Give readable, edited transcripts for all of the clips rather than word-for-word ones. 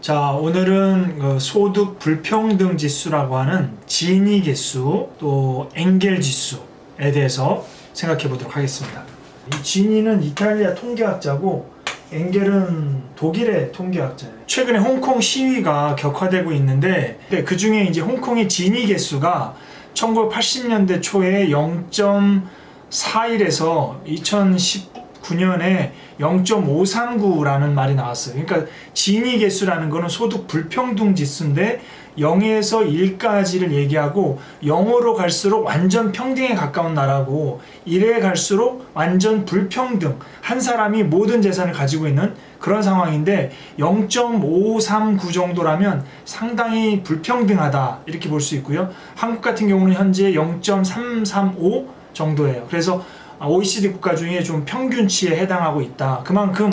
자, 오늘은 소득 불평등 지수라고 하는 지니 개수 또 엥겔 지수에 대해서 생각해 보도록 하겠습니다. 이 지니는 이탈리아 통계학자고 엥겔은 독일의 통계학자예요. 최근에 홍콩 시위가 격화되고 있는데 그 중에 이제 홍콩의 지니 개수가 1980년대 초에 0.41에서 2019년에 0.539라는 말이 나왔어요. 그러니까 지니 개수라는 거는 소득 불평등 지수인데 0에서 1까지를 얘기하고 0으로 갈수록 완전 평등에 가까운 나라고 1에 갈수록 완전 불평등, 한 사람이 모든 재산을 가지고 있는 그런 상황인데 0.539 정도라면 상당히 불평등하다 이렇게 볼 수 있고요. 한국 같은 경우는 현재 0.335 정도예요. 그래서 OECD 국가 중에 좀 평균치에 해당하고 있다. 그만큼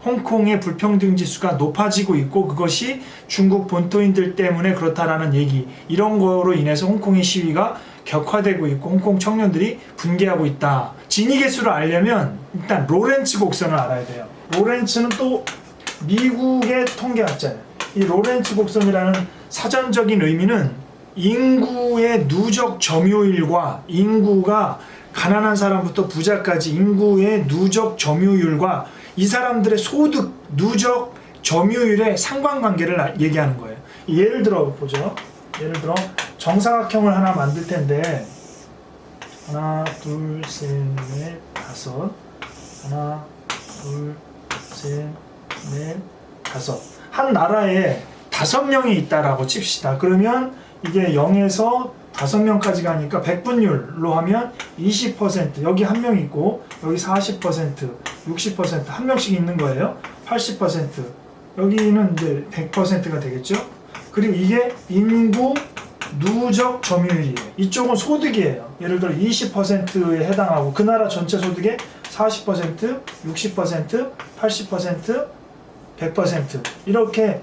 홍콩의 불평등 지수가 높아지고 있고 그것이 중국 본토인들 때문에 그렇다라는 얘기, 이런 거로 인해서 홍콩의 시위가 격화되고 있고 홍콩 청년들이 분개하고 있다. 지니 개수를 알려면 일단 로렌츠 곡선을 알아야 돼요. 로렌츠는 또 미국의 통계학자예요. 이 로렌츠 곡선이라는 사전적인 의미는 인구의 누적 점유율과 인구가 가난한 사람부터 부자까지 인구의 누적 점유율과 이 사람들의 소득 누적 점유율의 상관관계를 얘기하는 거예요. 예를 들어 보죠. 예를 들어 정사각형을 하나 만들 텐데 하나, 둘, 셋, 넷, 다섯, 하나, 둘, 셋, 넷, 다섯. 한 나라에 5명이 있다라고 칩시다. 그러면 이게 0에서 5명까지 가니까 100분율로 하면 20%, 여기 한 명 있고 여기 40%, 60%, 한 명씩 있는 거예요. 80%, 여기는 이제 100%가 되겠죠. 그리고 이게 인구 누적 점유율이에요. 이쪽은 소득이에요. 예를 들어 20%에 해당하고 그 나라 전체 소득의 40%, 60%, 80%, 100% 이렇게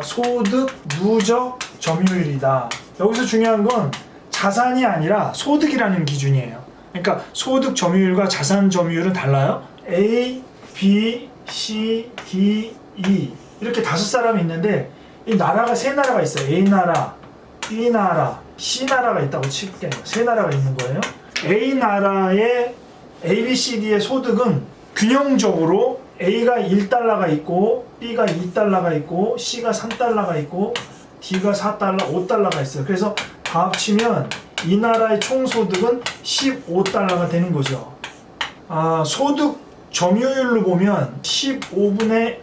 소득 누적 점유율이다. 여기서 중요한 건 자산이 아니라 소득이라는 기준이에요. 그러니까 소득 점유율과 자산 점유율은 달라요. A, B, C, D, E 이렇게 5사람이 있는데 이 나라가 3나라가 있어요. A 나라, B 나라, C 나라가 있다고 칠게요. 3나라가 있는 거예요. A 나라의 A, B, C, D의 소득은 균형적으로 A가 1달러가 있고 B가 2달러가 있고 C가 3달러가 있고 D가 4달러, 5달러가 있어요. 그래서 다 합치면 이 나라의 총소득은 15달러가 되는 거죠. 소득 점유율로 보면 15분의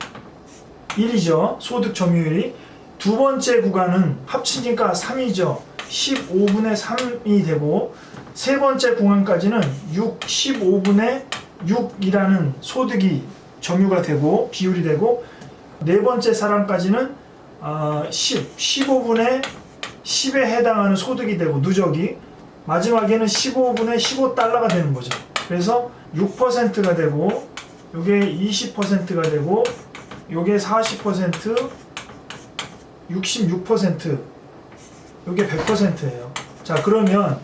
1이죠. 소득 점유율이. 두 번째 구간은 합치니까 3이죠. 15분의 3이 되고 세 번째 구간까지는 15분의 6이라는 소득이 점유가 되고 비율이 되고 네 번째 사람까지는 15분의 10에 해당하는 소득이 되고 누적이 마지막에는 15분의 15달러가 되는 거죠. 그래서 6%가 되고 요게 20%가 되고 요게 40%, 66%, 요게 100%예요. 자, 그러면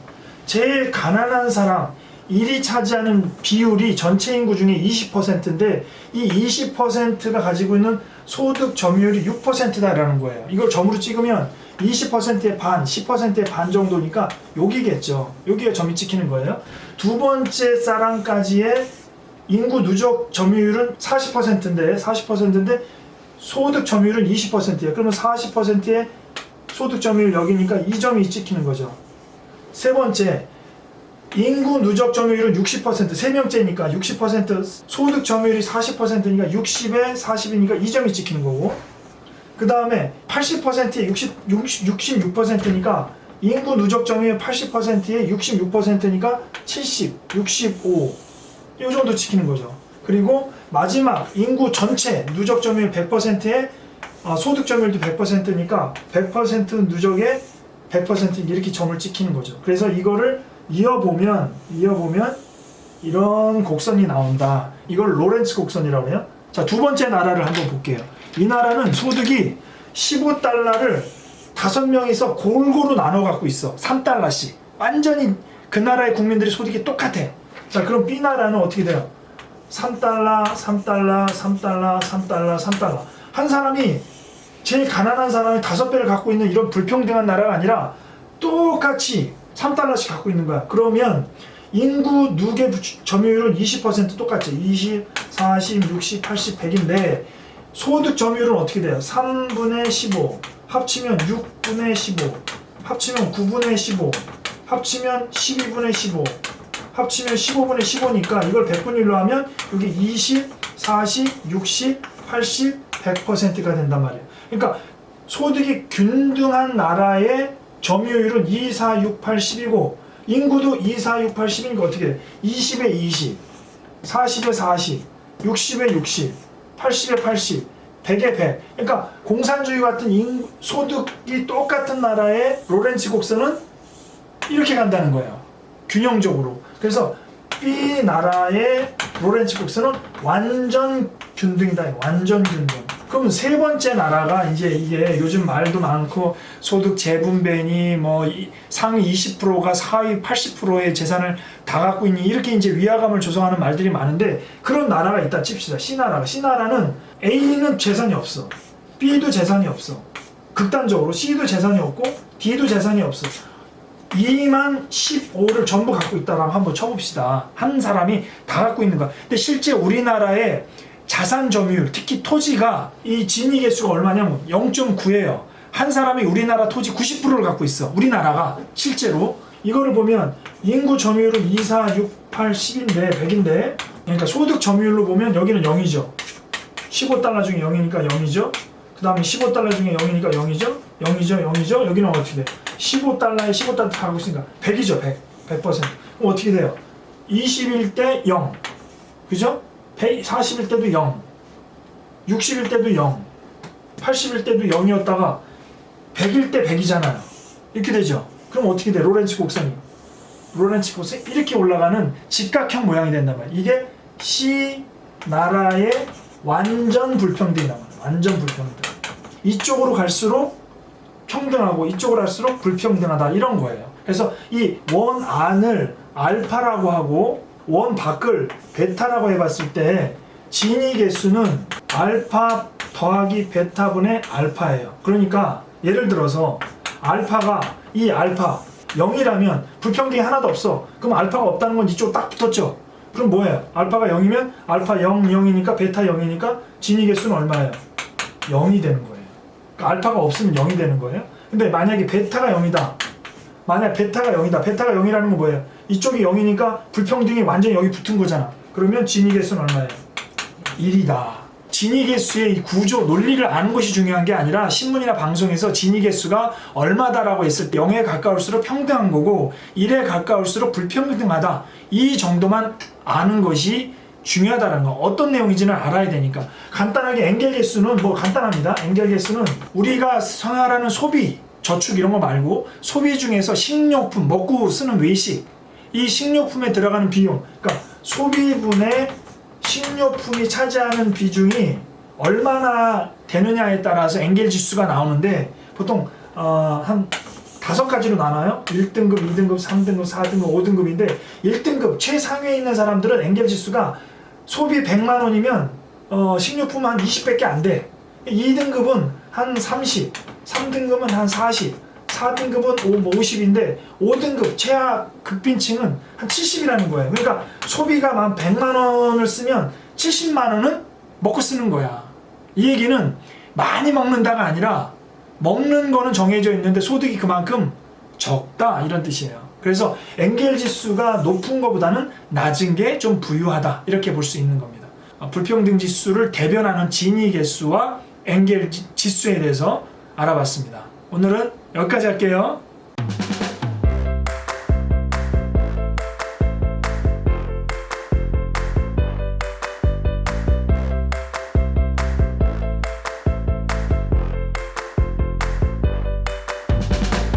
제일 가난한 사람 1이 차지하는 비율이 전체 인구 중에 20%인데 이 20%가 가지고 있는 소득 점유율이 6%다라는 거예요. 이걸 점으로 찍으면 20%의 반, 10%의 반 정도니까 여기겠죠. 여기에 점이 찍히는 거예요. 두 번째 사람까지의 인구 누적 점유율은 40%인데 소득 점유율은 20%예요. 그러면 40%의 소득 점유율 여기니까 이 점이 찍히는 거죠. 세 번째, 인구 누적 점유율은 60%, 3명째니까 60%, 소득 점유율이 40%니까 60에 40이니까 이 점이 찍히는 거고, 그 다음에 80%에 66%니까 인구 누적 점유율 80%에 66%니까 70, 65, 이 정도 찍히는 거죠. 그리고 마지막 인구 전체 누적 점유율 100%에 소득 점유율도 100%니까 100% 누적에 100% 이렇게 점을 찍히는 거죠. 그래서 이거를 이어보면 이런 곡선이 나온다. 이걸 로렌츠 곡선이라고 해요. 자, 두 번째 나라를 한번 볼게요. 이 나라는 소득이 15달러를 5명이서 골고루 나눠 갖고 있어. 3달러씩. 완전히 그 나라의 국민들의 소득이 똑같아. 자, 그럼 B 나라는 어떻게 돼요? 3달러, 3달러, 3달러, 3달러, 3달러. 한 사람이 제일 가난한 사람이 5배를 갖고 있는 이런 불평등한 나라가 아니라 똑같이 3달러씩 갖고 있는 거야. 그러면 인구 누계 점유율은 20% 똑같지. 20, 40, 60, 80, 100인데 소득 점유율은 어떻게 돼요? 3분의 15 합치면 6분의 15 합치면 9분의 15 합치면 12분의 15 합치면 15분의 15니까 이걸 100분의 1로 하면 여기 20, 40, 60, 80, 100%가 된단 말이에요. 그러니까 소득이 균등한 나라의 점유율은 2, 4, 6, 8, 10이고 인구도 2, 4, 6, 8, 10이니까 어떻게 돼? 20에 20, 40에 40, 60에 60, 80에 80, 100에 100. 그러니까 공산주의 같은 소득이 똑같은 나라의 로렌츠 곡선은 이렇게 간다는 거예요. 균형적으로. 그래서 B 나라의 로렌츠 곡선은 완전 균등이다. 완전 균등. 그럼 세 번째 나라가 이제 이게 요즘 말도 많고 소득 재분배니 뭐 상위 20%가 하위 80%의 재산을 다 갖고 있니 이렇게 이제 위화감을 조성하는 말들이 많은데 그런 나라가 있다 칩시다. C나라가. C나라는 A는 재산이 없어. B도 재산이 없어. 극단적으로 C도 재산이 없고 D도 재산이 없어. 2만 15를 전부 갖고 있다라고 한번 쳐봅시다. 한 사람이 다 갖고 있는 거야. 근데 실제 우리나라의 자산 점유율, 특히 토지가 이 진위 개수가 얼마냐면 0.9예요. 한 사람이 우리나라 토지 90%를 갖고 있어. 우리나라가 실제로. 이거를 보면 인구 점유율은 2, 4, 6, 8, 10인데 100인데 그러니까 소득 점유율로 보면 여기는 0이죠. 15달러 중에 0이니까 0이죠. 그 다음에 15달러 중에 0이니까 0이죠. 0이죠. 0이죠. 여기는 어떻게 돼? 15달러에 15달러 다 갖고 있으니까 100이죠. 100. 100%. 그럼 어떻게 돼요? 21대 0. 그죠? 40일 때도 0, 60일 때도 0, 80일 때도 0이었다가 100일 때 100이잖아요. 이렇게 되죠. 그럼 어떻게 돼? 로렌츠 곡선이 이렇게 올라가는 직각형 모양이 된단 말이에요. 이게 C 나라의 완전 불평등이란 말이에요. 완전 불평등. 이쪽으로 갈수록 평등하고 이쪽으로 갈수록 불평등하다 이런 거예요. 그래서 이 원 안을 알파라고 하고 원 밖을 베타라고 해봤을 때 진위 개수는 알파 더하기 베타분의 알파예요. 그러니까 예를 들어서 알파가 이 알파 0이라면 불평등이 하나도 없어. 그럼 알파가 없다는 건 이쪽 딱 붙었죠. 그럼 뭐예요? 알파가 0이면 알파 0, 0이니까 베타 0이니까 진위 개수는 얼마예요? 0이 되는 거예요. 그러니까 알파가 없으면 0이 되는 거예요. 근데 만약에 베타가 0이다. 만약 베타가 0이다. 베타가 0이라는 건 뭐예요? 이쪽이 0이니까 불평등이 완전히 여기 붙은 거잖아. 그러면 진위 개수는 얼마예요? 1이다. 진위 개수의 이 구조, 논리를 아는 것이 중요한 게 아니라 신문이나 방송에서 진위 개수가 얼마다라고 했을 때 0에 가까울수록 평등한 거고 1에 가까울수록 불평등하다. 이 정도만 아는 것이 중요하다는 거. 어떤 내용인지는 알아야 되니까. 간단하게 엔겔 개수는 뭐 간단합니다. 엔겔 개수는 우리가 생활하는 소비, 저축 이런 거 말고 소비 중에서 식료품, 먹고 쓰는 외식, 이 식료품에 들어가는 비용, 그러니까 소비분의 식료품이 차지하는 비중이 얼마나 되느냐에 따라서 엔겔 지수가 나오는데 보통 한 5가지로 나눠요. 1등급, 2등급, 3등급, 4등급, 5등급인데 1등급 최상위에 있는 사람들은 엔겔 지수가 소비 100만 원이면 식료품 한 20밖에 안 돼. 2등급은 한 30, 3등급은 한 40, 4등급은 50인데 5등급 최하 극빈층은 한 70이라는 거예요. 그러니까 소비가 만 100만 원을 쓰면 70만 원은 먹고 쓰는 거야. 이 얘기는 많이 먹는다가 아니라 먹는 거는 정해져 있는데 소득이 그만큼 적다 이런 뜻이에요. 그래서 엔겔 지수가 높은 것보다는 낮은 게 좀 부유하다 이렇게 볼 수 있는 겁니다. 불평등 지수를 대변하는 진위 개수와 엔겔 지수에 대해서 알아봤습니다. 오늘은 여기까지 할게요.